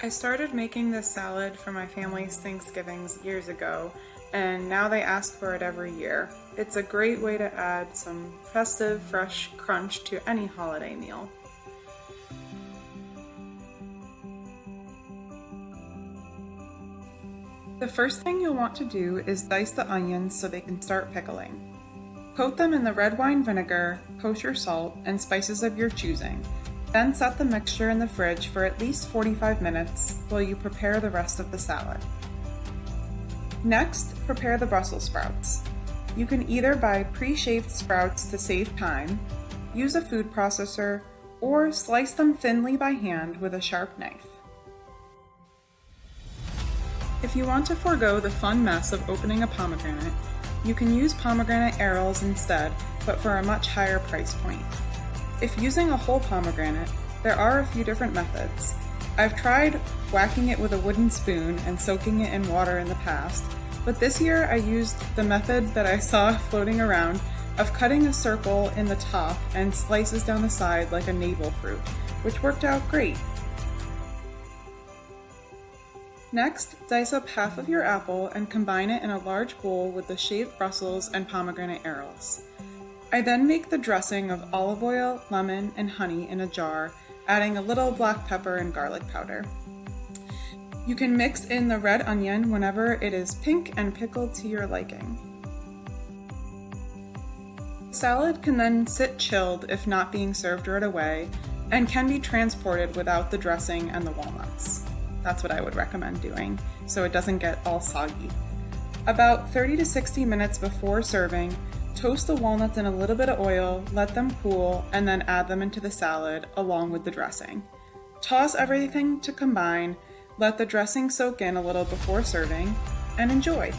I started making this salad for my family's Thanksgivings years ago, and now they ask for it every year. It's a great way to add some festive, fresh crunch to any holiday meal. The first thing you'll want to do is dice the onions so they can start pickling. Coat them in the red wine vinegar, kosher salt, and spices of your choosing. Then set the mixture in the fridge for at least 45 minutes while you prepare the rest of the salad. Next, prepare the Brussels sprouts. You can either buy pre-shaved sprouts to save time, use a food processor, or slice them thinly by hand with a sharp knife. If you want to forego the fun mess of opening a pomegranate, you can use pomegranate arils instead, but for a much higher price point. If using a whole pomegranate, there are a few different methods. I've tried whacking it with a wooden spoon and soaking it in water in the past, but this year I used the method that I saw floating around of cutting a circle in the top and slices down the side like a navel fruit, which worked out great. Next, dice up half of your apple and combine it in a large bowl with the shaved Brussels and pomegranate arils. I then make the dressing of olive oil, lemon, and honey in a jar, adding a little black pepper and garlic powder. You can mix in the red onion whenever it is pink and pickled to your liking. Salad can then sit chilled if not being served right away, and can be transported without the dressing and the walnuts. That's what I would recommend doing, so it doesn't get all soggy. About 30 to 60 minutes before serving, toast the walnuts in a little bit of oil, let them cool, and then add them into the salad along with the dressing. Toss everything to combine, let the dressing soak in a little before serving, and enjoy.